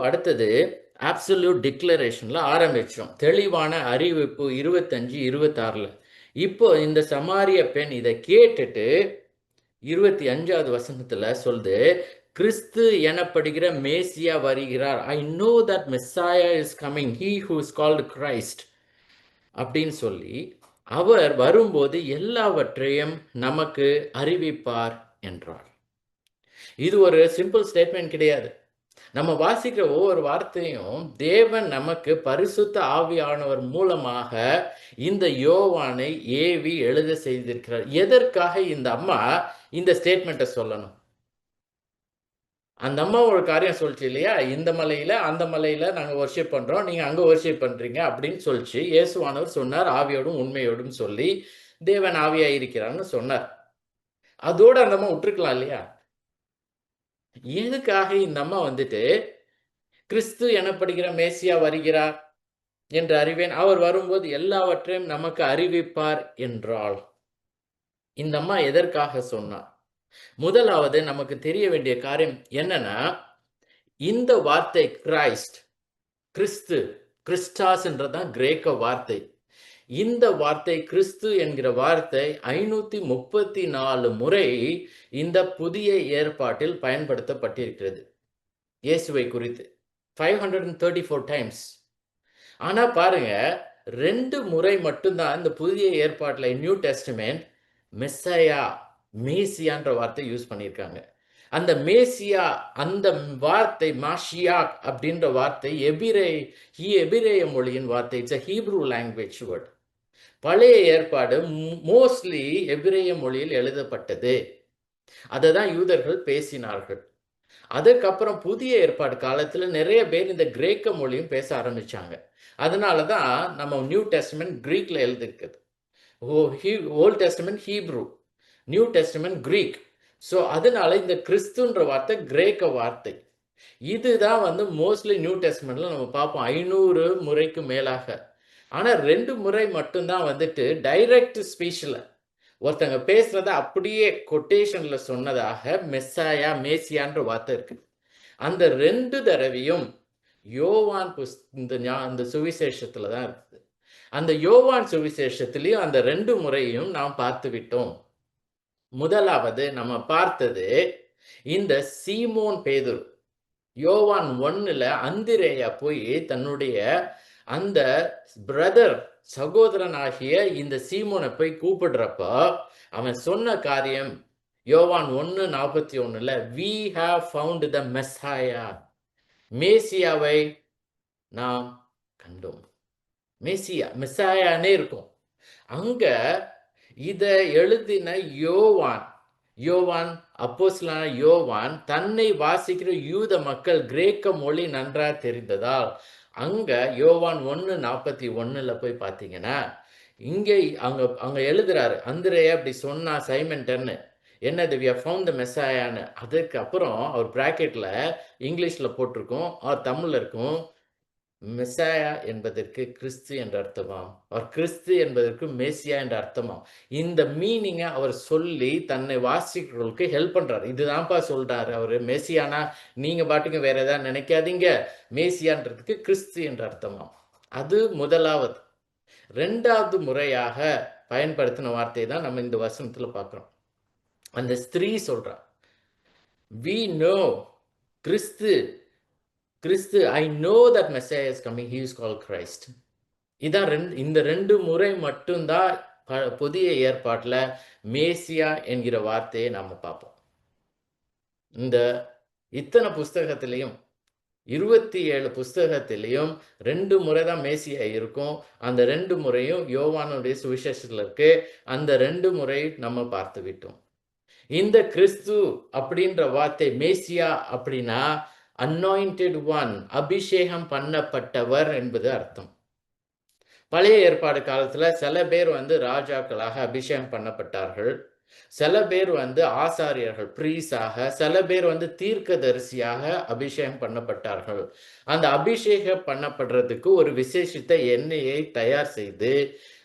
அடுத்தது அப்சல்யூட் டிக்ளரேஷன்ல ஆரம்பிச்சோம். தெளிவான அறிவிப்பு 25, 26ல. இப்போ இந்த சமாரிய பெண் இதை கேட்டுட்டு 25வது வசனத்துல சொல்லுது, கிறிஸ்து எனப்படுகிற மேசியா வருகிறார். I know that Messiah is coming, he who is called Christ அப்படின்னு சொல்லி, அவர் வரும்போது எல்லாவற்றையும் நமக்கு அறிவிப்பார் என்றார். இது ஒரு சிம்பிள் ஸ்டேட்மெண்ட் கிடையாது. நம்ம வாசிக்கிற ஒவ்வொரு வார்த்தையும் தேவன் நமக்கு பரிசுத்த ஆவியானவர் மூலமாக இந்த யோவானை ஏவி எழுத செய்திருக்கிறார். எதற்காக இந்த அம்மா இந்த ஸ்டேட்மெண்ட்டை சொல்லணும்? அந்த அம்மா ஒரு காரியம் சொல்லிச்சு இல்லையா, இந்த மலையில அந்த மலையில நாங்க வர்ஷிப் பண்றோம், நீங்க அங்க வர்ஷிப் பண்றீங்க அப்படின்னு சொல்லிச்சு. இயேசுவானவர் சொன்னார், ஆவியோடும் உண்மையோடும் சொல்லி தேவன் ஆவியா இருக்கிறான்னு சொன்னார். அதோட அந்த அம்மா விட்டுருக்கலாம் இல்லையா? எதுக்காக இந்த அம்மா வந்துட்டு கிறிஸ்து எனப்படுகிற மேசியா வருகிறார் என்று அறிவேன், அவர் வரும்போது எல்லாவற்றையும் நமக்கு அறிவிப்பார் என்றாள். இந்த அம்மா எதற்காக சொன்னார்? முதலாவது நமக்கு தெரிய வேண்டிய காரியம் என்னன்னா, இந்த வார்த்தை கிரைஸ்ட், கிறிஸ்து, கிறிஸ்டாஸ் என்றதான் கிரேக்க வார்த்தை. இந்த வார்த்தை கிறிஸ்து என்கிற வார்த்தை 534 முறை இந்த புதிய ஏற்பாட்டில் பயன்படுத்தப்பட்டிருக்கிறது இயேசுவை குறித்து. 534 டைம்ஸ். ஆனா பாருங்க, 2 முறை மட்டும்தான் இந்த புதிய ஏற்பாட்டில் நியூ டெஸ்டமென்ட் மெஸ்ஸையா, மேசியான்ற வார்த்தை யூஸ் பண்ணியிருக்காங்க. அந்த மேசியா, அந்த வார்த்தை மாஷியாக் அப்படின்ற வார்த்தை எபிரேய மொழியின் வார்த்தை. It's a Hebrew language word. பழைய ஏற்பாடு மோஸ்ட்லி எபிரேய மொழியில் எழுதப்பட்டது. அதை தான் யூதர்கள் பேசினார்கள். அதுக்கப்புறம் புதிய ஏற்பாடு காலத்துல நிறைய பேர் இந்த கிரேக்க மொழியும் பேச ஆரம்பிச்சாங்க. அதனாலதான் நம்ம நியூ டெஸ்டமென்ட் கிரீக்ல எழுதிருக்குது. Old testament Hebrew, new testament Greek. So அதனால இந்த கிறிஸ்துன்ற வார்த்தை கிரேக்க வார்த்தை. இதுதான் மோஸ்ட்லி நியூ டெஸ்டமென்ட்ல நம்ம பார்ப்போம் 500 முறைக்கு மேலாக. ஆனா 2 முறை மட்டும்தான் டைரக்ட் ஸ்பீச்ல ஒருத்தங்க பேசுறத அப்படியே கொட்டேஷன்ல சொன்னதாக மெஸ்ஸாயா, மேசியான்ற வார்த்தை இருக்கு. அந்த 2 தடவையும் யோவான் இந்த சுவிசேஷத்துல தான் இருக்குது. அந்த யோவான் சுவிசேஷத்திலையும் அந்த 2 முறையும் நாம் பார்த்து விட்டோம். முதலாவது நம்ம பார்த்தது இந்த சீமோன் பேதுரு, யோவான் 1ல அந்திரேயா போய் தன்னுடைய அந்த பிரதர், சகோதரன் ஆகிய இந்த சீமோனை போய் கூப்பிடுறப்ப அவன் சொன்ன காரியம் யோவான் 1:41ல we have found the messiah, மேசியாவை நாம் கண்டோம். மேசியா, மெஸ்ஸாயானே இருக்கும். அங்க இத எழுதின யோவான் அப்போஸ்தலனான யோவான் தன்னை வாசிக்கிற யூத மக்கள் கிரேக்க மொழி நன்றாக தெரிந்ததால் அங்க யோவான் 1:41ல போய் பார்த்தீங்கன்னா, இங்கே அங்க எழுதுறாரு, அந்திரேயா அப்படி சொன்னா சைமன்டன்னு, என்னது we have found the messiahன்னு. அதுக்கு அப்புறம் அவர் பிராக்கெட்ல இங்கிலீஷ்ல போட்டிருக்கும், தமிழ்ல இருக்கும், மெஸ்ஸாயா என்பதற்கு கிறிஸ்து என்ற அர்த்தமாம், அவர் கிறிஸ்து என்பதற்கு மேசியா என்ற அர்த்தமாம். இந்த மீனிங்கை அவர் சொல்லி தன்னை வாசிக்கிறவர்களுக்கு ஹெல்ப் பண்றாரு. இதுதான்ப்பா சொல்றாரு அவரு, மேசியானா நீங்க பாட்டுக்கு வேற ஏதாவது நினைக்காதீங்க, மேசியான்றதுக்கு கிறிஸ்து என்ற அர்த்தமாம். அது முதலாவது. 2வது முறையாக பயன்படுத்தின வார்த்தை தான் நம்ம இந்த வசனத்துல பார்க்கிறோம். அந்த ஸ்திரீ சொல்றா, we know Kristu, I know that Messiah is coming, he is called Christ. இந்த 2 முறை மட்டும்தான் புதிய ஏற்பாட்டுல மேசியா என்கிற வார்த்தையை நாம பார்ப்போம். இந்த இத்தனை புஸ்தகத்திலையும் 27 புஸ்தகத்திலையும் 2 முறை தான் மேசியா இருக்கும். அந்த 2 முறையும் யோவானுடைய சுவிசேஷத்துல இருக்கு. அந்த 2 முறை நம்ம பார்த்து விட்டோம். இந்த கிறிஸ்து அப்படின்ற வார்த்தை மேசியா அப்படின்னா அனாயிண்டட் ஒன், அபிஷேகம் பண்ணப்பட்டவர் என்பது அர்த்தம். பழைய ஏற்பாடு காலத்துல சில பேர் ராஜாக்களாக அபிஷேகம் பண்ணப்பட்டார்கள், சில பேர் ஆசாரியர்கள் பிரீஸாக, சில பேர் தீர்க்கதரிசியாக அபிஷேகம் பண்ணப்பட்டார்கள். அந்த அபிஷேகம் பண்ணப்படுறதுக்கு ஒரு விசேஷித்த எண்ணெயை தயார் செய்து,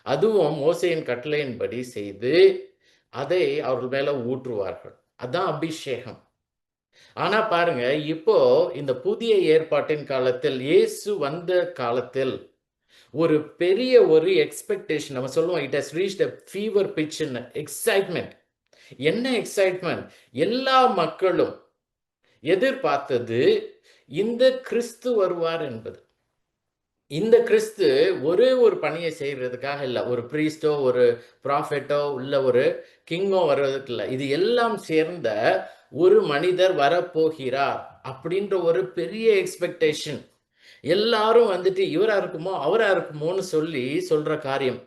அதுவும் மோசேயின் கட்டளையின்படி செய்து அதை அவர்கள் மேல ஊற்றுவார்கள். அதான் அபிஷேகம். ஆனா பாருங்க, இப்போ இந்த புதிய ஏற்பாட்டின் காலத்தில், இயேசு வந்த காலத்தில், ஒரு பெரிய ஒரு எக்ஸ்பெக்டேஷன் நம்ம சொல்லுவோம், it has reached a fever பிட்ச்ன்னு எக்ஸைட்மென்ட். என்ன எக்ஸைட்மென்ட்? எல்லா மக்களும் எதிர்பார்த்தது இந்த கிறிஸ்து வருவார் என்பது. இந்த கிறிஸ்து ஒரே ஒரு பணியை செய்யறதுக்காக இல்ல. ஒரு பிரீஸ்ட்டோ, ஒரு ப்ராஃபெட்டோ, இல்ல ஒரு கிங்கோ வருவதற்கு இல்ல. இது எல்லாம் சேர்ந்த ஒரு மனிதர் வரப்போகிறார். அப்படின்ற ஒரு பெரிய எக்ஸ்பெக்டேஷன். எல்லாரும் வந்துட்டு இவரா இருக்குமோ, அவரா இருக்குமோன்னு சொல்லி சொல்ற காரியம்.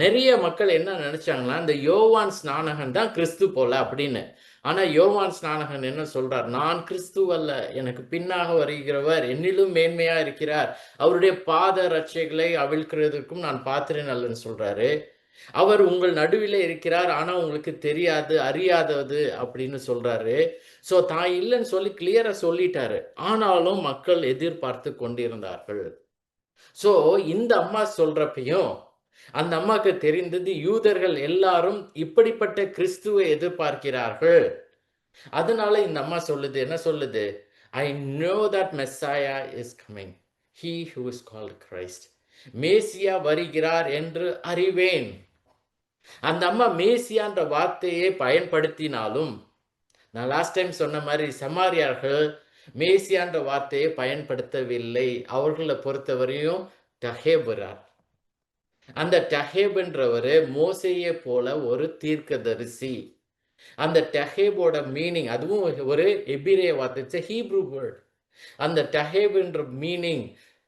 நெறைய மக்கள் என்ன நெனச்சாங்கன்னா, இந்த யோவான் ஸ்நானகன் தான் கிறிஸ்து போல அப்படின்னு. ஆனா யோவான் ஸ்நானகன் என்ன சொல்றார்? நான் கிறிஸ்து அல்ல. எனக்கு பின்னாக வருகிறவர் என்னிலும் மேன்மையா இருக்கிறார். அவருடைய பாத ரட்சைகளை அவிழ்க்கிறதற்கும் நான் பாத்திரன் அல்லன்னு சொல்றாரு. அவர் உங்கள் நடுவிலே இருக்கிறார். ஆனா உங்களுக்கு தெரியாது, அறியாதது அப்படின்னு சொல்றாரு. ஸோ தான் இல்லன்னு சொல்லி கிளியரா சொல்லிட்டாரு. ஆனாலும் மக்கள் எதிர்பார்த்து கொண்டிருந்தார்கள். ஸோ இந்த அம்மா சொல்றப்பயும், அந்த அம்மாக்கு தெரிந்தது யூதர்கள் எல்லாரும் இப்படிப்பட்ட கிறிஸ்துவை எதிர்பார்க்கிறார்கள். அதனால இந்த அம்மா சொல்லுது, என்ன சொல்லுது? "I know that Messiah is coming. He who is called Christ." மேசியா வருகிறார் என்று அறிவேன். அந்த அம்மா மேசியான்ற வார்த்தையை பயன்படுத்தினாலும், நான் லாஸ்ட் டைம் சொன்ன மாரி சமாரியார்கள் மேசியான்ற வார்த்தையை பயன்படுத்தவில்லை. அவர்கள பொறுத்தவரையும் தகேபுரார். அந்த டஹேப்ன்றவரு மோசேயை போல ஒரு தீர்க்கதரிசி. அந்த டஹேபோட மீனிங் அதுவும் ஒரு எபிரேய வார்த்தை. It's a Hebrew word. அந்த டஹேப்ன்ற மீனிங்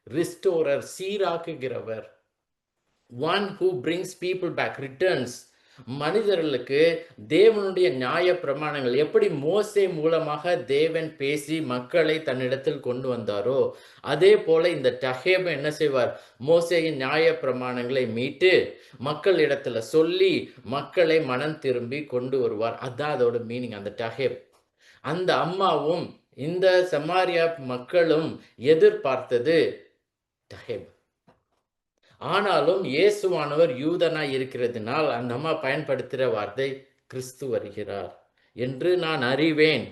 ரிஸ்டோரர், சீராக்குகிறவர். One who brings people back, returns. மனிதர்களுக்கு தேவனுடைய நியாய பிரமாணங்கள் எப்படி மோசே மூலமாக தேவன் பேசி மக்களை தன்னிடத்தில் கொண்டு வந்தாரோ, அதே போல இந்த டஹேப் என்ன செய்வார்? மோசேயின் நியாய பிரமாணங்களை மீட்டு மக்களிடத்துல சொல்லி மக்களை மனம் திரும்பி கொண்டு வருவார். அதான் அதோட மீனிங், அந்த டஹேப். அந்த அம்மாவும் இந்த சமாரியா மக்களும் எதிர்பார்த்தது டஹேப். ஆனாலும் இயேசுவானவர் யூதனாய் இருக்கிறதினால் அந்த அம்மா பயன்படுத்துகிற வார்த்தை கிறிஸ்து வருகிறார் என்று நான் அறிவேன்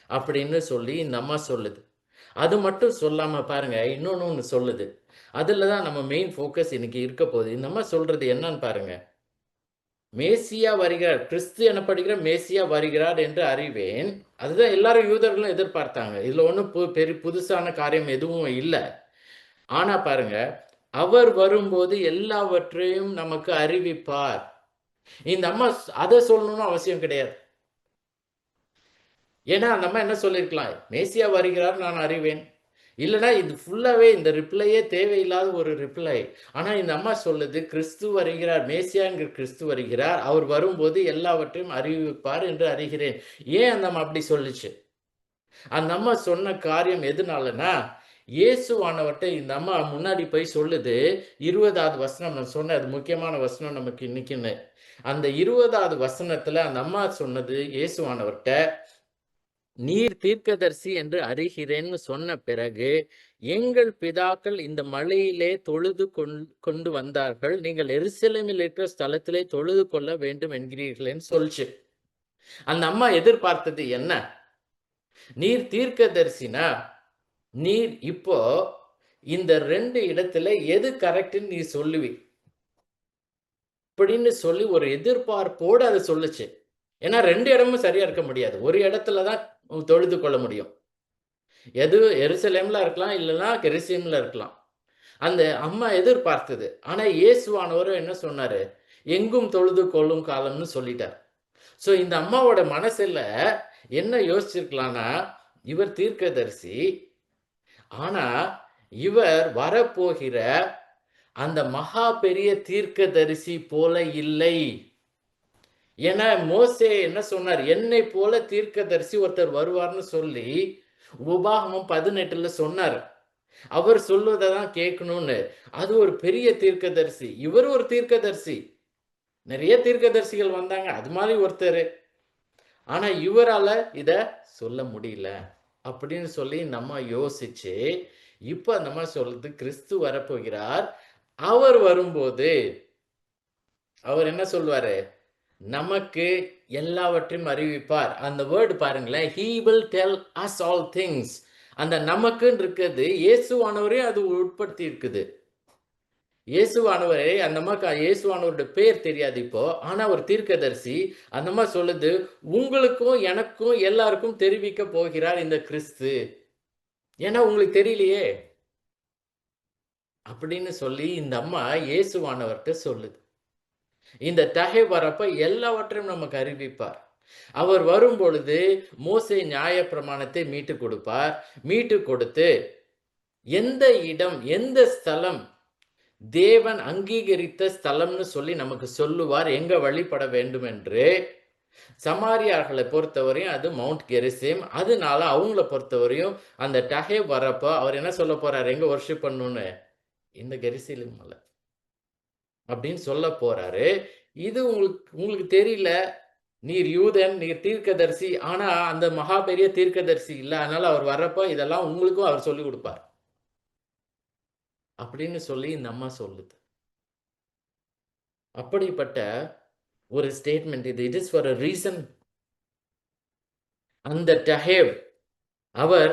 அப்படின்னு சொல்லி இந்த அம்மா சொல்லுது. அது மட்டும் சொல்லாம பாருங்க, இன்னொன்னு சொல்லுது. அதுல தான் நம்ம மெயின் ஃபோக்கஸ் இன்னைக்கு இருக்க போகுது. இந்த அம்மா சொல்றது என்னன்னு பாருங்க. மேசியா வருகிறார், கிறிஸ்து எனப்படுகிற மேசியா வருகிறார் என்று அறிவேன். அதுதான் எல்லாரும் யூதர்களும் எதிர்பார்த்தாங்க. இதுல ஒன்றும் புதுசான காரியம் எதுவும் இல்லை. ஆனா பாருங்க, அவர் வரும்போது எல்லாவற்றையும் நமக்கு அறிவிப்பார். இந்த அம்மா அதை சொல்லணும்னு அவசியம் கிடையாது. ஏன்னா அந்த அம்மா என்ன சொல்லியிருக்கலாம்? மேசியா வருகிறார் நான் அறிவேன். இல்லைன்னா இது ஃபுல்லாவே இந்த ரிப்ளையே தேவையில்லாத ஒரு ரிப்ளை. ஆனா இந்த அம்மா சொல்லுது கிறிஸ்து வருகிறார், மேசியாங்கிற கிறிஸ்து வருகிறார். அவர் வரும்போது எல்லாவற்றையும் அறிவிப்பார் என்று அறிகிறேன். ஏன் அந்த அம்மா அப்படி சொல்லுச்சு? அந்த அம்மா சொன்ன காரியம் எதுனாலனா, இயேசுவானவர்ட்ட இந்த அம்மா முன்னாடி போய் சொல்லுது. 20வது வசனம் நான் சொன்னேன், அது முக்கியமான வசனம் நமக்கு இன்னைக்குன்னு. அந்த 20வது வசனத்துல அந்த அம்மா சொன்னது இயேசுவானவர்ட்ட, நீர் தீர்க்கதரிசி என்று அறிகிறேன்னு சொன்ன பிறகு, எங்கள் பிதாக்கள் இந்த மலையிலே தொழுது கொண்டு வந்தார்கள். நீங்கள் எருசலேமில் இருக்கிற ஸ்தலத்திலே தொழுது கொள்ள வேண்டும் என்கிறீர்களேன்னு சொல்லுச்சு. அந்த அம்மா எதிர்பார்த்தது என்ன? நீர் தீர்க்கதரிசினா, நீர் இப்போ இந்த 2 இடத்துல எது கரெக்ட்ன்னு நீ சொல்லுவி அப்படின்னு சொல்லி ஒரு எதிர்பார்ப்போடு அதை சொல்லுச்சு. ஏன்னா 2 இடமும் சரியா இருக்க முடியாது. ஒரு இடத்துல தான் தொழுது கொள்ள முடியும். எது எருசலேம்ல இருக்கலாம், இல்லைன்னா கெருசலேம்ல இருக்கலாம். அந்த அம்மா எதிர்பார்த்தது. ஆனா இயேசுவானவர் என்ன சொன்னாரு? எங்கும் தொழுது கொள்ளும் காலம்னு சொல்லிட்டார். சோ இந்த அம்மாவோட மனசுல என்ன யோசிச்சிருக்கலாம்னா, இவர் தீர்க்கதரிசி. ஆனா இவர் வரப்போகிற அந்த மகா பெரிய தீர்க்கதரிசி போல இல்லை. ஏன்னா மோசே என்ன சொன்னார்? என்னை போல தீர்க்கதரிசி ஒருத்தர் வருவார்னு சொல்லி உபாகமம் 18ல சொன்னார். அவர் சொல்வதை தான் கேட்கணும்னு. அது ஒரு பெரிய தீர்க்கதரிசி. இவர் ஒரு தீர்க்கதரிசி. நிறைய தீர்க்கதரிசிகள் வந்தாங்க. அது மாதிரி ஒருத்தர். ஆனா இவரால இத சொல்ல முடியல அப்படின்னு சொல்லி நம்ம யோசிச்சு, இப்ப நம்ம சொல்றது கிறிஸ்து வரப்போகிறார். அவர் வரும்போது அவர் என்ன சொல்வாரு? நமக்கு எல்லாவற்றையும் அறிவிப்பார். அந்த வேர்ட் பாருங்களேன், he will tell us all things. அந்த நமக்குன்னு இருக்கிறது இயேசுவானவரே அது உட்படுத்தி இருக்குது. இயேசுவானவரே அந்த அம்மாக்கு இயேசுவானவருடைய பேர் தெரியாது இப்போ. ஆனா ஒரு தீர்க்கதரிசி அந்த அம்மா சொல்லுது, உங்களுக்கும் எனக்கும் எல்லாருக்கும் தெரிவிக்க போகிறார் இந்த கிறிஸ்து. ஏன்னா உங்களுக்கு தெரியலையே அப்படின்னு சொல்லி இந்த அம்மா இயேசுவானவர்கிட்ட சொல்லுது. இந்த தகை வரப்ப எல்லாவற்றையும் நமக்கு அறிவிப்பார். அவர் வரும்பொழுது மோசே நியாயப்பிரமாணத்தை மீட்டு கொடுப்பார். மீட்டு கொடுத்து எந்த இடம், எந்த ஸ்தலம் தேவன் அங்கீகரித்த ஸ்தலம்னு சொல்லி நமக்கு சொல்லுவார், எங்க வழிபட வேண்டும் என்று. சமாரியார்களை பொறுத்தவரையும் அது மவுண்ட் கெரிசிம். அதனால அவங்கள பொறுத்தவரையும் அந்த டஹே வரப்ப அவர் என்ன சொல்ல போறாரு, எங்க வர்ஷிப் பண்ணணும்னு, இந்த கெரிசிலும் மலை அப்படின்னு சொல்ல போறாரு. இது உங்களுக்கு உங்களுக்கு தெரியல, நீர் யூதன், நீர் தீர்க்கதரிசி. ஆனா அந்த மகா பெரிய தீர்க்கதரிசி இல்ல. அதனால அவர் வர்றப்ப இதெல்லாம் உங்களுக்கும் அவர் சொல்லிக் கொடுப்பார் அப்படின்னு சொல்லி இந்த அம்மா சொல்லுது. அப்படிப்பட்ட ஒரு ஸ்டேட்மெண்ட் இது. It is for a reason. அந்த டஹேவ் அவர்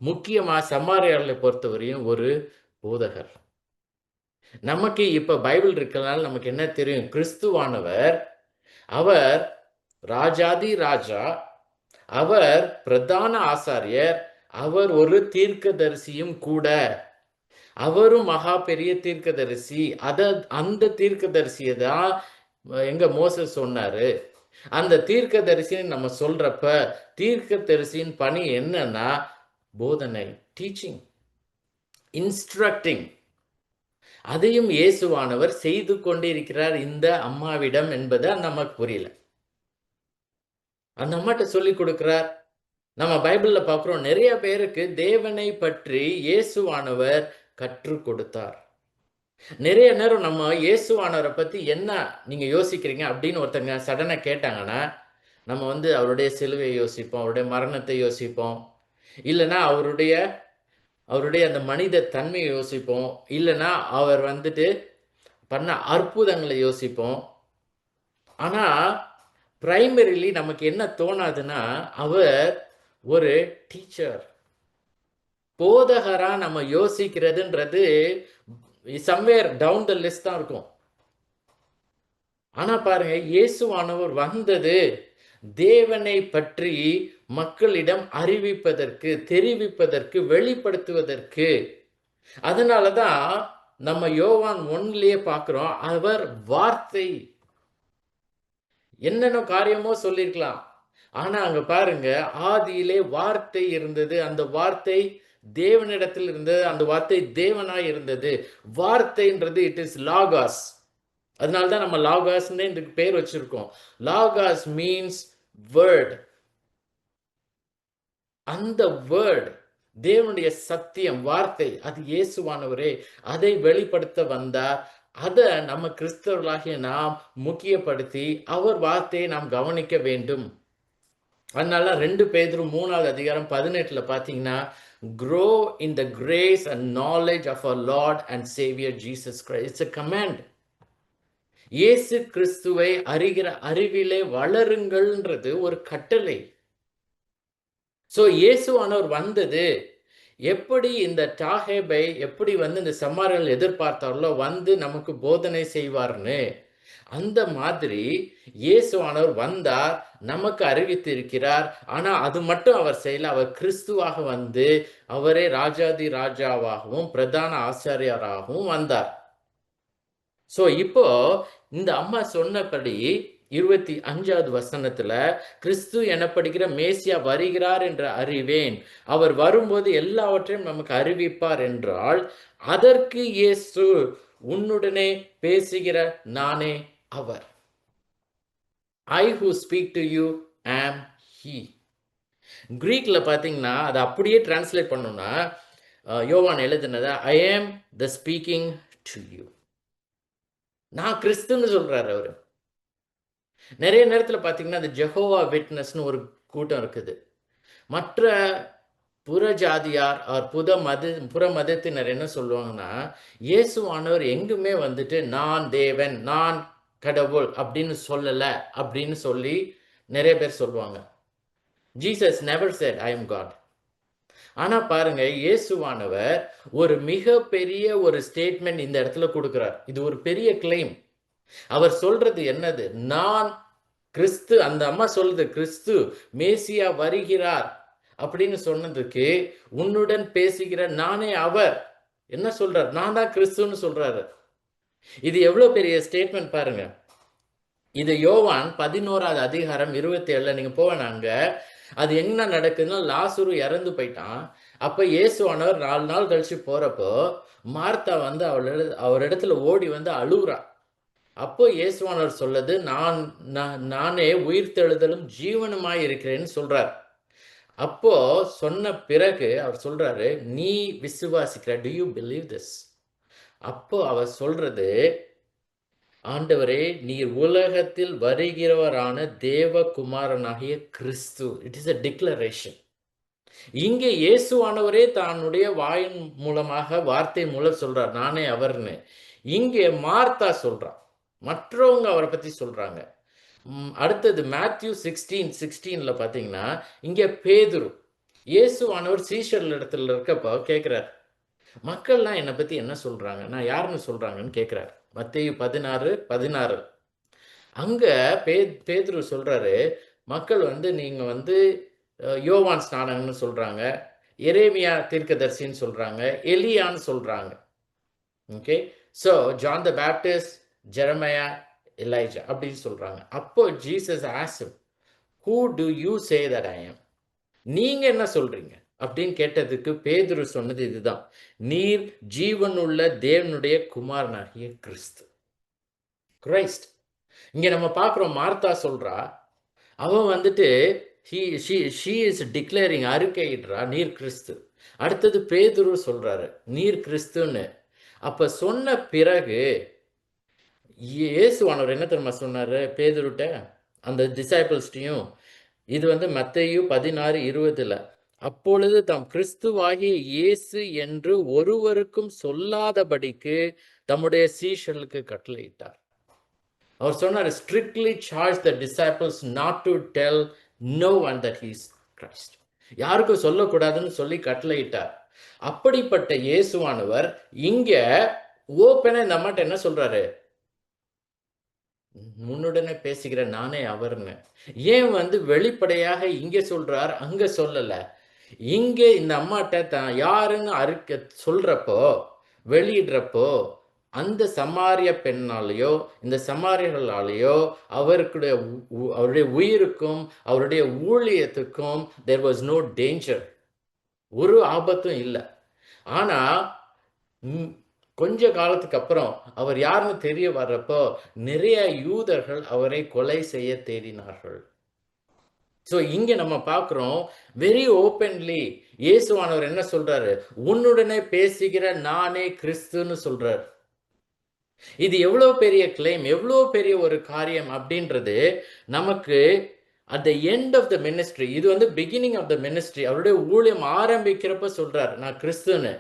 முக்கியமா சமாரியார்களை பொறுத்தவரையும் ஒரு போதகர். நமக்கு இப்ப பைபிள் இருக்கிறதுனால நமக்கு என்ன தெரியும், கிறிஸ்துவானவர் அவர் ராஜாதி ராஜா, அவர் பிரதான ஆசாரியர், அவர் ஒரு தீர்க்கதரிசியும் கூட. அவரும் மகா பெரிய தீர்க்கதரிசி. அந்த தீர்க்கதரிசியை தான் எங்க மோசஸ் சொன்னாரு. அந்த தீர்க்கதரிசின்னு நம்ம சொல்றப்ப தீர்க்கதரிசியின் பணி என்னன்னா போதனை, டீச்சிங், இன்ஸ்ட்ரக்டிங். அதையும் இயேசுவானவர் செய்து கொண்டிருக்கிறார் இந்த அம்மாவிடம் என்பதை அந்த அம்மாக்கு புரியல. அந்த அம்மாட்ட சொல்லி கொடுக்கிறார். நம்ம பைபிள்ல பார்க்கிறோம், நிறைய பேருக்கு தேவனை பற்றி இயேசுவானவர் கற்றுக் கொடுத்தார். நிறைய நேரம் நம்ம இயேசுவானவரை பத்தி என்ன நீங்க யோசிக்கிறீங்க அப்படின்னு ஒருத்தங்க சடனா கேட்டாங்கன்னா, நம்ம அவருடைய சிலுவையை யோசிப்போம், அவருடைய மரணத்தை யோசிப்போம், இல்லைன்னா அவருடைய அந்த மனித தன்மையை யோசிப்போம், இல்லைன்னா அவர் பண்ண அற்புதங்களை யோசிப்போம். ஆனா பிரைமரிலி நமக்கு என்ன தோணாதுன்னா, அவர் ஒரு டீச்சர், போதகரா நம்ம யோசிக்கிறதுன்றது சம்வேர் டவுன் த லிஸ்ட் தான் இருக்கும். ஆனா பாருங்க, இயேசுவானவர் வந்தது தேவனை பற்றி மக்களிடம் அறிவிப்பதற்கு, தெரிவிப்பதற்கு, வெளிப்படுத்துவதற்கு. அதனாலதான் நம்ம யோவான் 1லயே பார்க்கிறோம், அவர் வார்த்தை. என்னென்ன காரியமோ சொல்லிருக்கலாம், ஆனா அங்க பாருங்க, ஆதியிலே வார்த்தை இருந்தது, அந்த வார்த்தை தேவனிடத்தில் இருந்தது, அந்த வார்த்தை தேவனாய் இருந்தது. வார்த்தைன்றது இட் இஸ் லாகாஸ். அதனால்தான் நம்ம லாகாஸ்ன்னு இதுக்கு பேர் வச்சிருக்கோம். லாகாஸ் மீன்ஸ் வேர்ட். அந்த வேர்ட், தேவனுடைய சத்தியம், வார்த்தை, அது இயேசுவானவரே அதை வெளிப்படுத்த வந்தார். அதை நம்ம கிறிஸ்தவர்களாகிய நாம் முக்கியப்படுத்தி அவர் வார்த்தையை நாம் கவனிக்க வேண்டும். அதனால 2 பேதுரு 3வது அதிகாரம் 18ல பார்த்தீங்கன்னா, grow in the grace and knowledge of our Lord and Savior Jesus Christ. It's a command. இயேசு கிறிஸ்துவை அறிகிற அறிவிலே வளருங்கள்ன்றது ஒரு கட்டளை. சோ இயேசுவானவர் வந்தது எப்படி, இந்த டாஹேபை எப்படி இந்த சமாரியர்கள் எதிர்பார்த்தார்களோ நமக்கு போதனை செய்வார்னு, அந்த மாதிரி இயேசுவானவர் வந்தார், நமக்கு அறிவித்திருக்கிறார். ஆனா அது மட்டும் அவர் செய்யல, அவர் கிறிஸ்துவாக அவரே ராஜாதி ராஜாவாகவும் பிரதான ஆசாரியராகவும் வந்தார். சோ இப்போ இந்த அம்மா சொன்னபடி 25வது வசனத்துல, கிறிஸ்து எனப்படுகிற மேசியா வருகிறார் என்று அறிவேன், அவர் வரும்போது எல்லாவற்றையும் நமக்கு அறிவிப்பார் என்றால், அதற்கு இயேசு, உன்னுடனே பேசுகிற நானே அவர். I who speak to you am he. கிரீக்ல பாத்தீங்கன்னா அதை அப்படியே டிரான்ஸ்லேட் பண்ணோம்னா, யோவான் எழுதினத I am the speaking to you. நான் கிறிஸ்துன்னு சொல்றாரு அவரு. நிறைய நேரத்துல பாத்தீங்கன்னா அந்த ஜெகோவா விட்னஸ்னு ஒரு கூட்டம் இருக்குது. மற்ற புறஜாதியார் புற மதத்தினர் என்ன சொல்லுவாங்கன்னா, இயேசுவானவர் எங்குமே நான் தேவன், நான் கடவுள் அப்படின்னு சொல்லல அப்படின்னு சொல்லி நிறைய பேர் சொல்லுவாங்க. Jesus never said I am God. ஆனா பாருங்க, இயேசுவானவர் ஒரு மிகப்பெரிய ஒரு ஸ்டேட்மெண்ட் இந்த இடத்துல கொடுக்கிறார். இது ஒரு பெரிய கிளைம். அவர் சொல்றது என்னது? நான் கிறிஸ்து. அந்த அம்மா சொல்லுது, கிறிஸ்து மேசியா வருகிறார் அப்படின்னு சொன்னதுக்கு, உன்னுடன் பேசுகிற நானே அவர் என்ன சொல்றார்? நான் தான் கிறிஸ்துன்னு சொல்றாரு. இது எவ்வளவு பெரிய ஸ்டேட்மெண்ட் பாருங்க. இது யோவான் 11வது அதிகாரம் 27 நீங்க போவேனாங்க. அது என்ன நடக்குதுன்னா, லாசரு இறந்து போயிட்டான். அப்ப இயேசுவானவர் 4 நாள் கழிச்சு போறப்போ, மார்த்தா வந்து அவரிடத்துல ஓடி வந்து அழுகுறா. அப்போ இயேசுவானவர் சொல்லுது, நானே உயிர்த்தெழுதலும் ஜீவனுமாய் இருக்கிறேன்னு சொல்றார். அப்போ சொன்ன பிறகு அவர் சொல்றாரு, நீ விசுவாசிக்கிற, டு யூ பிலீவ் திஸ்? அப்போ அவர் சொல்றது, ஆண்டவரே, நீர் உலகத்தில் வருகிறவரான தேவகுமாரனாகிய கிறிஸ்து. It is a declaration. இங்கே இயேசுவானவரே தன்னுடைய வாயின் மூலமாக வார்த்தை மூலம் சொல்றார், நானே அவர்னு. இங்கே மார்த்தா சொல்றான், மற்றவங்க அவரை பத்தி சொல்றாங்க. அடுத்தது மேத்யூ 16:16ல பாத்தீங்கன்னா, இங்க பேதுரு இயேசுவானவர் சீஷர்கள் இடத்துல இருக்கப்போ கேட்கிறார், மக்கள்லாம் என்னை பத்தி என்ன சொல்றாங்க, நான் யாருன்னு சொல்றாங்கன்னு கேட்கிறார். மத்தேயு 16:16. அங்க பேதுரு சொல்றாரு, மக்கள் வந்து நீங்க வந்து யோவான் ஸ்நானகன்னு சொல்றாங்க, எரேமியா தீர்க்கதரிசின்னு சொல்றாங்க, எலியான்னு சொல்றாங்க. ஓகே, ஸோ ஜான் த பேப்டிஸ்ட், ஜெரமையா, எலைஜா அப்படின்னு சொல்றாங்க. அப்போ Jesus asked him, who do you say that I am? நீங்க என்ன சொல்றீங்க அப்படின்னு கேட்டதுக்கு பேதுரு சொன்னது இதுதான், நீர் ஜீவனுள்ள தேவனுடைய குமாரனாகிய கிறிஸ்து. கிரைஸ்ட். இங்க நம்ம பார்க்கிறோம், மார்த்தா சொல்றா, அவன் வந்துட்டு she is declaring, அறிக்கையிடுறா, நீர் கிறிஸ்து. அடுத்தது பேதுரு சொல்றாரு, நீர் கிறிஸ்துன்னு. அப்ப சொன்ன பிறகு இயேசுவானவர் என்ன தெரியுமா சொன்னாரு பேதுருட்ட, அந்த டிசைபிள்ஸ்டையும்? இது வந்து மத்தேயு 16:20. அப்பொழுது தாம் கிறிஸ்துவாகிய இயேசு என்று ஒருவருக்கும் சொல்லாதபடிக்கு தம்முடைய சீஷர்களுக்கு கட்டளையிட்டார். அவர் சொன்னார், strictly charge the disciples not to tell no one that he is Christ. யாருக்கும் சொல்லக்கூடாதுன்னு சொல்லி கட்டளையிட்டார். அப்படிப்பட்ட இயேசுவானவர் இங்க ஓப்பனா இந்த அம்மாட்ட என்ன சொல்றாரு? முன்னுடனே பேசுகிற நானே அவர்னு. ஏன் வந்து வெளிப்படையாக இங்க சொல்றார், அங்க சொல்லல? இங்க இந்த அம்மாட்ட தான் யாருன்னு சொல்றப்போ, வெளியிடுறப்போ, அந்த சமாரிய பெண்ணாலேயோ இந்த சமாரியர்களாலேயோ அவருடைய உயிருக்கும் அவருடைய ஊழியத்துக்கும் there was no danger. ஒரு ஆபத்தும் இல்லை. ஆனா கொஞ்ச காலத்துக்கு அப்புறம் அவர் யாருன்னு தெரிய வர்றப்போ நிறைய யூதர்கள் அவரை கொலை செய்ய தேடினார்கள். ஸோ இங்க நம்ம பார்க்கிறோம், வெரி ஓப்பன்லி இயேசுவானவர் என்ன சொல்றாரு? உன்னுடனே பேசுகிற நானே கிறிஸ்துன்னு சொல்றார். இது எவ்வளவு பெரிய கிளைம், எவ்வளவு பெரிய ஒரு காரியம் அப்படின்றது நமக்கு at the end of the ministry. இது வந்து பிகினிங் ஆஃப் த மினிஸ்ட்ரி. அவருடைய ஊழியம் ஆரம்பிக்கிறப்ப சொல்றார், நான் கிறிஸ்துன்னு.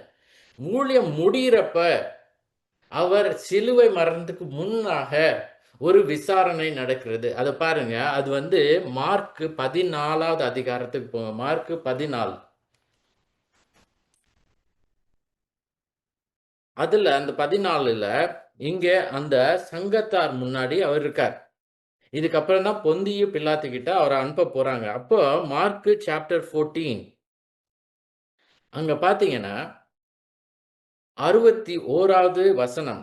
ஊழியம் முடிகிறப்ப அவர் சிலுவை மரணத்துக்கு முன்னாக ஒரு விசாரணை நடக்கிறது. அதை பாருங்க, அது வந்து மார்க் 14வது அதிகாரத்துக்கு போங்க. மார்க் 14. அதுல அந்த 14ல இங்க அந்த சங்கத்தார் முன்னாடி அவர் இருக்கார். இதுக்கப்புறம் தான் பொந்தியு பிலாத்து கிட்ட அவரை அனுப்ப போறாங்க. அப்போ மார்க் சாப்டர் 14 அங்க பாத்தீங்கன்னா 61வது வசனம்,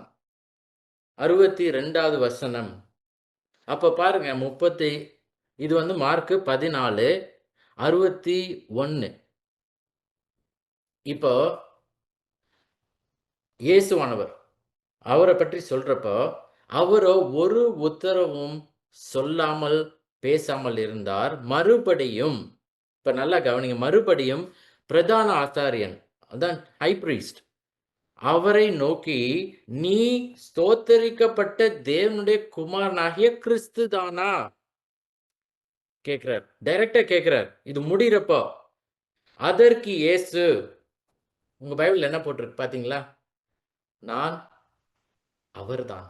62வது வசனம். அப்ப பாருங்க, இது வந்து மார்க் 14:61. இப்போ இயேசுவானவர் அவரை பற்றி சொல்றப்போ, அவரோ ஒரு உத்தரவும் சொல்லாமல் பேசாமல் இருந்தார். மறுபடியும், இப்ப நல்லா கவனிங்க, மறுபடியும் பிரதான ஆசாரியன், அதான் ஹை பிரீஸ்ட், அவரை நோக்கி, நீ ஸ்தோத்தரிக்கப்பட்ட தேவனுடைய குமாரனாகிய கிறிஸ்து தானா கேட்கிறார். டைரக்டா கேட்கிறார். இது முடிகிறப்போ அதற்கு இயேசு, உங்க பைபிள் என்ன போட்டிருக்கு பாத்தீங்களா? நான் அவர்தான்,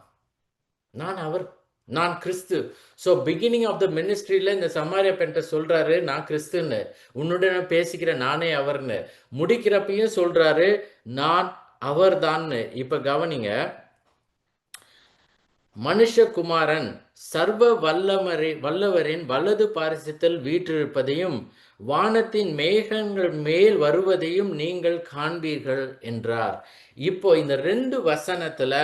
நான் அவர். நான் கிறிஸ்து. ஸோ பிகினிங் ஆஃப் த மினிஸ்ட்ரியில இந்த சமாரியா பெண்கிட்ட சொல்றாரு, நான் கிறிஸ்துன்னு, உன்னுடன் பேசிக்கிற நானே அவர்னு. முடிக்கிறப்பையும் சொல்றாரு, நான் அவர்தான்னு. இப்ப கவனிங்க, மனுஷகுமாரன் சர்வ வல்லவரின் வலது பாரிசத்தில் வீற்றிருப்பதையும் வானத்தின் மேகங்கள் மேல் வருவதையும் நீங்கள் காண்பீர்கள் என்றார். இப்போ இந்த 2 வசனத்துல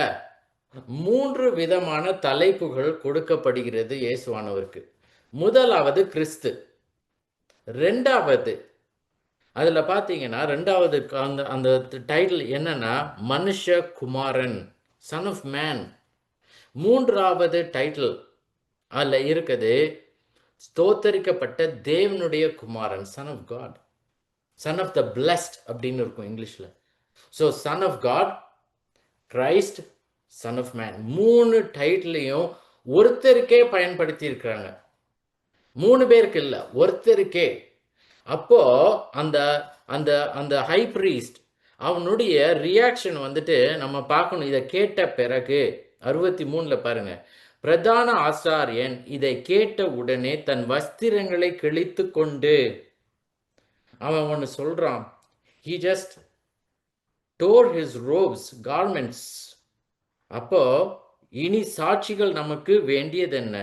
3 விதமான தலைப்புகள் கொடுக்கப்படுகிறது இயேசுவானவருக்கு. முதலாவது கிறிஸ்து, ரெண்டாவது அதுல பாத்தீங்கன்னா ரெண்டாவது அந்த அந்த டைட்டில் என்னன்னா மனுஷகுமாரன், சன் ஆஃப் மேன். மூன்றாவது டைட்டில் அதுல இருக்குது ஸ்தோத்தரிக்கப்பட்ட தேவனுடைய குமாரன், son of God, son of the blessed அப்படின்னு இருக்கும் இங்கிலீஷ்ல. So son of God, Christ, son of man, 3 டைட்டிலையும் ஒருத்தருக்கே பயன்படுத்தி இருக்கிறாங்க. 3 பேருக்கு இல்ல, ஒருத்தருக்கே. அப்போ அந்த அந்த அந்த ஹை பிரீஸ்ட் அவனுடைய ரியாக்ஷன் வந்துட்டு நம்ம பார்க்கணும். இதை கேட்ட பிறகு 63ல பாருங்க, பிரதான ஆசாரியன் இதை கேட்ட உடனே தன் வஸ்திரங்களை கிழித்து கொண்டு அவன் ஒன்று சொல்றான். he just tore his robes, garments. அப்போ இனி சாட்சிகள் நமக்கு வேண்டியது என்ன?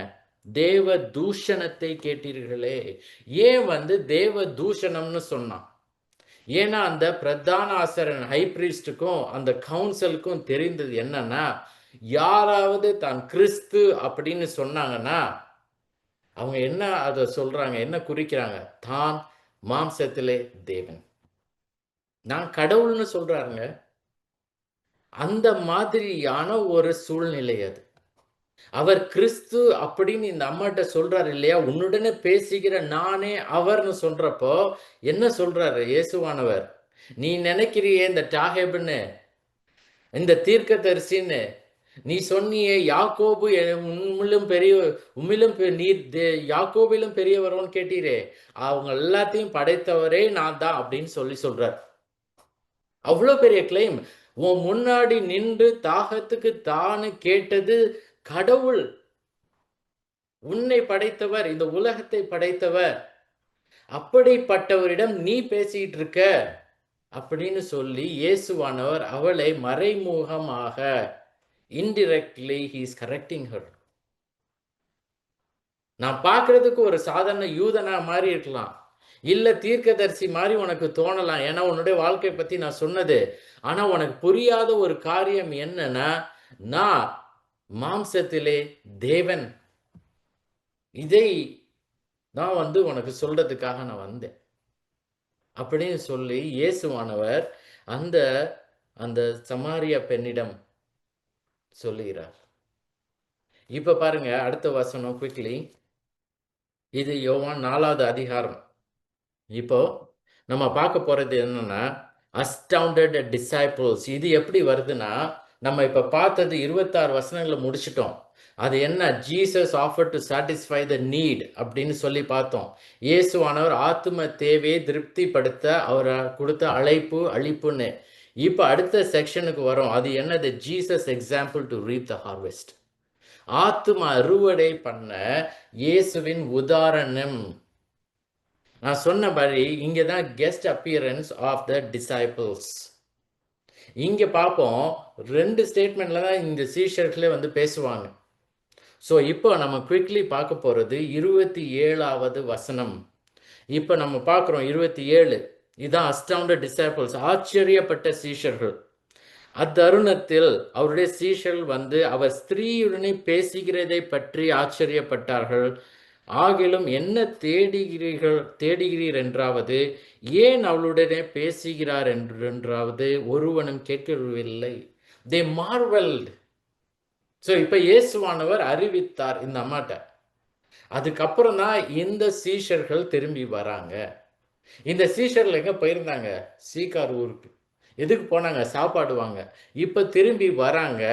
தேவ தூஷணத்தை கேட்டீர்களே. ஏன் தேவ தூஷணம்னு சொன்னான்? ஏன்னா அந்த பிரதான ஆசாரியன் ஹை பிரீஸ்டுக்கும் அந்த கவுன்சிலுக்கும் தெரிந்தது என்னன்னா, யாராவது தான் கிறிஸ்து அப்படின்னு சொன்னாங்கன்னா அவங்க என்ன அதை சொல்றாங்க, என்ன குறிக்கிறாங்க? தான் மாம்சத்திலே தேவன், நான் கடவுள்னு சொல்றாருங்க. அந்த மாதிரியான ஒரு சூழ்நிலை அது. அவர் கிறிஸ்து அப்படின்னு இந்த அம்மாட்ட சொல்றாரு இல்லையா, உன்னுடனே பேசுகிற நானே அவர்னு சொல்றப்போ என்ன சொல்றாரு இயேசுவானவர்? நீ நினைக்கிறியே இந்த டாகேபுன்னு, இந்த தீர்க்கதரிசின்னு, நீ சொன்னியே யாக்கோபு உம்மிலும் பெரிய, நீர் யாக்கோபிலும் பெரியவரோன்னு கேட்டீரே, அவங்க எல்லாத்தையும் படைத்தவரே நான் தான் அப்படின்னு சொல்றார். அவ்வளோ பெரிய கிளைம். உன் முன்னாடி நின்று தாகத்துக்கு தானு கேட்டது கடவுள், உன்னை படைத்தவர், இந்த உலகத்தை படைத்தவர். அப்படிப்பட்டவரிடம் நீ பேசிட்டு இருக்க அப்படின்னு சொல்லி இயேசுவானவர் அவளை மறைமுகமாக, இன்டிரெக்ட்லி he is correcting her. நான் பார்க்கறதுக்கு ஒரு சாதாரண யூதனா மாதிரி இருக்கலாம், இல்ல தீர்க்கதரிசி மாதிரி உனக்கு தோணலாம், ஏன்னா உன்னுடைய வாழ்க்கை பத்தி நான் சொன்னது. ஆனா உனக்கு புரியாத ஒரு காரியம் என்னன்னா, நான் மாம்சத்திலே தேவன். இதை நான் உனக்கு சொல்றதுக்காக நான் வந்தேன் அப்படின்னு சொல்லி இயேசுவானவர் அந்த அந்த சமாரியா பெண்ணிடம் சொல்லுகிறார். இப்ப பாருங்க அடுத்த வசனம் குவிக்லி. இது யோவான் 4வது அதிகாரம். இப்போ நம்ம பார்க்க போறது என்னன்னா, அஸ்டவுண்டட் டிசைபிள்ஸ். இது எப்படி வருதுன்னா, நம்ம இப்ப பார்த்தது 26 வசனங்களை முடிச்சிட்டோம். அது என்ன? Jesus offer to satisfy the need அப்படின்னு சொல்லி பார்த்தோம். இயேசுவானவர் ஆத்தும தேவையை திருப்திப்படுத்த அவர் கொடுத்த அழிப்புன்னு. இப்ப அடுத்த செக்ஷனுக்கு வரும். அது என்னது? Jesus example to reap the harvest. ஆத்தும அறுவடை பண்ண இயேசுவின் உதாரணம். நான் சொன்னபடி இங்க தான் guest appearance of the disciples. இங்க பார்ப்போம் 2 ஸ்டேட்மெண்ட்ல தான் இந்த சீஷர்களே பேசுவாங்க. ஸோ இப்போ நம்ம குவிக்லி பார்க்க போறது 27வது வசனம். இப்போ நம்ம பார்க்குறோம் 27. இதுதான் அஸ்டவுண்டட் டிசைபிள்ஸ், ஆச்சரியப்பட்ட சீஷர்கள். அத்தருணத்தில் அவருடைய சீஷர்கள் அவர் ஸ்திரீயுடனே பேசுகிறதை பற்றி ஆச்சரியப்பட்டார்கள். ஆகிலும் என்ன தேடுகிறீர் என்றாவது, ஏன் அவளுடனே பேசுகிறார் என்றாவது ஒருவனும் கேட்கவில்லை. they marveled. ஸோ இப்போ இயேசுவானவர் அறிவித்தார் இந்த அம்மாட்ட. அதுக்கப்புறம் தான் இந்த சீஷர்கள் திரும்பி வராங்க. இந்த சீஷர்கள் எங்க போயிருந்தாங்க? சீக்கார் ஊருக்கு. எதுக்கு போனாங்க? சாப்பாடு வாங்க. இப்ப திரும்பி வராங்க.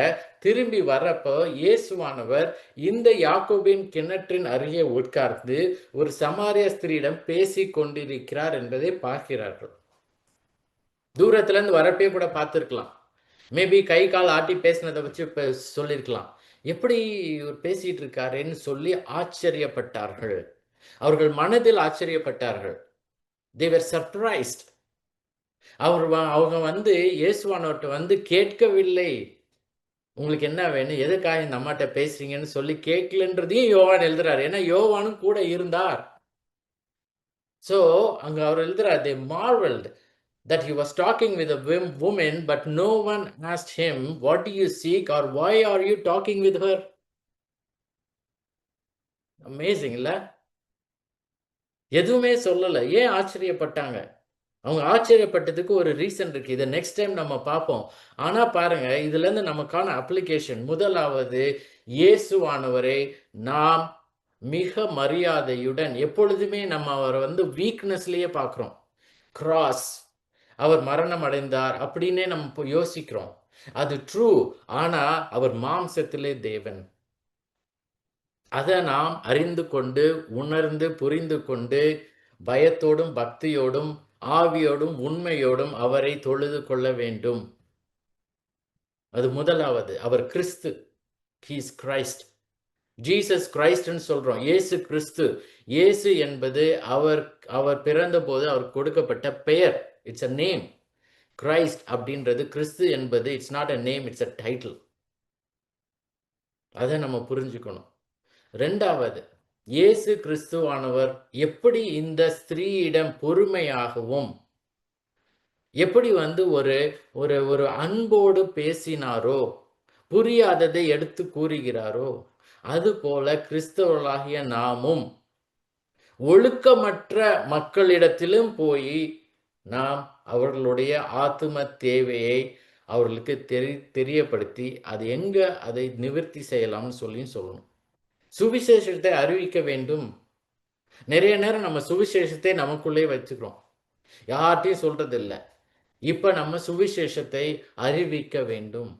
திரும்பி வர்றப்போ இயேசுவானவர் இந்த யாக்கோபின் கிணற்றின் அருகே உட்கார்ந்து ஒரு சமாரிய ஸ்திரீயிடம் பேசி கொண்டிருக்கிறார் என்பதை பார்க்கிறார்கள். தூரத்துல இருந்து வரப்பே கூட பார்த்திருக்கலாம். மேபி கை கால் ஆட்டி பேசினதை வச்சு சொல்லியிருக்கலாம். எப்படி இவர் பேசிட்டு இருக்காருன்னு சொல்லி ஆச்சரியப்பட்டார்கள். அவர்கள் மனதில் ஆச்சரியப்பட்டார்கள். they were surprised. அவங்க இயேசுவானவர்ட்ட கேட்கவில்லை. உங்களுக்கு என்ன வேணும்? எதுக்காக இந்த அம்மாட்ட பேசுறீங்கன்னு சொல்லி கேட்கலன்றதையும் யோவான் எழுதுறாரு. ஏன்னா யோவானும் கூட இருந்தார். So அங்க அவர் எழுதுறார், they marveled that he was talking with a woman, but no one asked him, what do you seek, or why are you talking with her? Amazing இல்ல? எதுவுமே சொல்லல. ஏன் ஆச்சரியப்பட்டாங்க? அவங்க ஆச்சரியப்பட்டதுக்கு ஒரு ரீசன் இருக்கு. இத நெக்ஸ்ட் டைம் நம்ம பார்ப்போம். ஆனா பாருங்க, இதிலிருந்து நமக்கான அப்ளிகேஷன் முதலாவது, இயேசுவானவரை நாம் மிக மரியாதையுடன் எப்பொழுதுமே நம்ம அவரை வீக்னஸ்லயே பார்க்கிறோம். கிராஸ், அவர் மரணம் அடைந்தார் அப்படின்னே நம்ம யோசிக்கிறோம். அது ட்ரூ. ஆனா அவர் மாம்சத்திலே தேவன். அதை நாம் அறிந்து கொண்டு, உணர்ந்து, புரிந்து கொண்டு, பயத்தோடும் பக்தியோடும் ஆவியோடும் உண்மையோடும் அவரை தொழுது கொள்ள வேண்டும். அது முதலாவது. அவர் கிறிஸ்து. he is Christ. ஜீசஸ் கிரைஸ்ட்னு சொல்றோம். இயேசு கிறிஸ்து. இயேசு என்பது அவர் பிறந்தபோது அவர் கொடுக்கப்பட்ட பெயர். It's a name. கிரைஸ்ட் அப்படின்றது, கிறிஸ்து என்பது it's not a name, it's a title. அதை நம்ம புரிஞ்சுக்கணும். ரெண்டாவது, இயேசு கிறிஸ்துவானவர் எப்படி இந்த ஸ்திரீயிடம் பொறுமையாகவும் எப்படி ஒரு ஒரு ஒரு அன்போடு பேசினாரோ, புரியாததை எடுத்து கூறுகிறாரோ, அதுபோல கிறிஸ்தவர்களாகிய நாமும் ஒழுக்கமற்ற மக்களிடத்திலும் போய் நாம் அவர்களுடைய ஆத்தும தேவையை அவர்களுக்கு தெரியப்படுத்தி அது எங்க அதை நிவர்த்தி செய்யலாம்னு சொல்லணும். சுவிசேஷத்தை அறிவிக்க வேண்டும். நிறைய நேரம் நம்ம சுவிசேஷத்தை நமக்குள்ளே வச்சுக்கிறோம், யார்ட்டையும் சொல்றது இல்லை. இப்ப நம்ம சுவிசேஷத்தை அறிவிக்க வேண்டும்.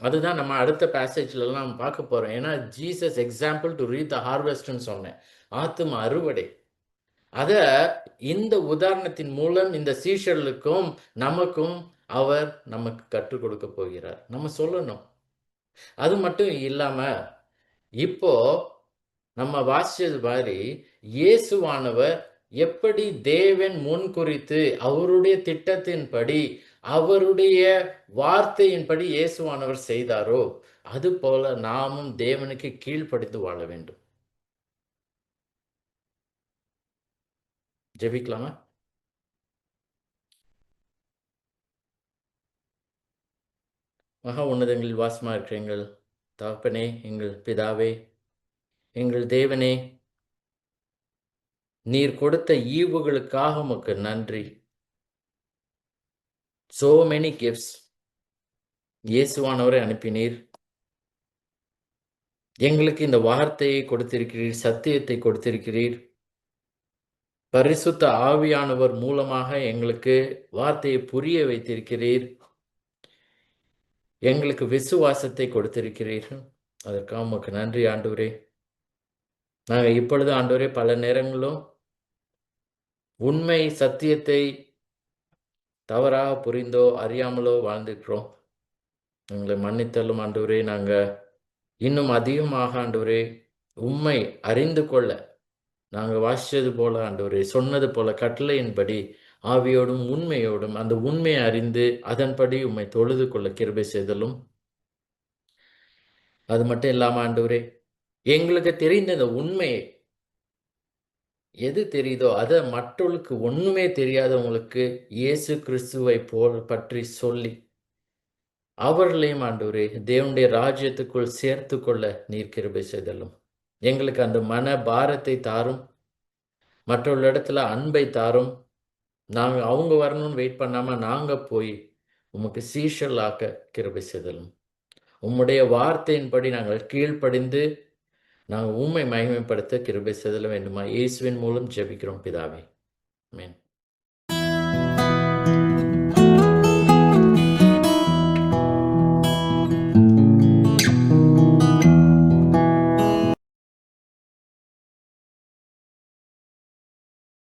அதுதான் நம்ம அடுத்த பேசேஜ்லாம் நம்ம பார்க்க போறோம். ஏன்னா Jesus example to reap the ஹார்வெஸ்ட்னு சொன்னேன், ஆத்தும அறுவடை. அத இந்த உதாரணத்தின் மூலம் இந்த சீஷர்களுக்கும் நமக்கும் அவர் நமக்கு கற்றுக் கொடுக்க போகிறார். நம்ம சொல்லணும். அது மட்டும் இல்லாம இப்போ நம்ம வாசிச்சது மாதிரி இயேசுவானவர் எப்படி தேவன் முன் குறித்து அவருடைய திட்டத்தின்படி அவருடைய வார்த்தையின்படி இயேசுவானவர் செய்தாரோ, அது போல நாமும் தேவனுக்கு கீழ்ப்படிந்து வாழ வேண்டும். ஜெபிக்கலாமா? மகா உன்னதங்களில் வாசமா இருக்கிற எங்கள் தகப்பனே, எங்கள் பிதாவே, எங்கள் தேவனே, நீர் கொடுத்த ஈவுகளுக்காக உமக்கு நன்றி. so many gifts. இயேசுவானவரை அனுப்பினீர். எங்களுக்கு இந்த வார்த்தையை கொடுத்திருக்கிறீர், சத்தியத்தை கொடுத்திருக்கிறீர். பரிசுத்த ஆவியானவர் மூலமாக எங்களுக்கு வார்த்தையை புரிய வைத்திருக்கிறீர். எங்களுக்கு விசுவாசத்தை கொடுத்திருக்கிறீர்கள். அதற்காக உமக்கு நன்றி ஆண்டவரே. நாங்கள் இப்பொழுது ஆண்டவரே பல நேரங்களும் உண்மை சத்தியத்தை தவறாக புரிந்தோ அறியாமலோ வாழ்ந்துக்கிறோம். எங்களை மன்னித்தள்ளும் ஆண்டவரே. நாங்கள் இன்னும் அதிகமாக ஆண்டவரே உண்மை அறிந்து கொள்ள நாங்கள் வாசித்தது போல ஆண்டவரே, சொன்னது போல கட்டளையின்படி ஆவியோடும் உண்மையோடும் அந்த உண்மையை அறிந்து அதன்படி உம்மை தொழுது கொள்ள கிருபை செய்தலும். அது மட்டும் இல்லாமல் ஆண்டவரே, எங்களுக்கு தெரிந்த இந்த உண்மையை எது தெரியுதோ அதை மற்றவர்களுக்கு ஒண்ணுமே தெரியாதவங்களுக்கு இயேசு கிறிஸ்துவை பற்றி சொல்லி அவர்களையும் ஆண்டவரே தேவனுடைய ராஜ்யத்துக்குள் சேர்த்து கொள்ள நீர் கிருபை செய்தலும். எங்களுக்கு அந்த மன பாரத்தை தாரும், மற்றவர்களிடத்துல அன்பை தாரும். நாங்கள் அவங்க வரணும்னு வெயிட் பண்ணாமல் நாங்கள் போய் உமக்கு சீஷலாக்க கிருபை செய்தலும். உம்முடைய வார்த்தையின்படி நாங்கள் கீழ்ப்படிந்து நாங்கள் உம்மை மகிமைப்படுத்த கிருபை செய்தல வேண்டுமா? இயேசுவின் மூலம் ஜெபிக்கிறோம் பிதாவே. ஆமென்.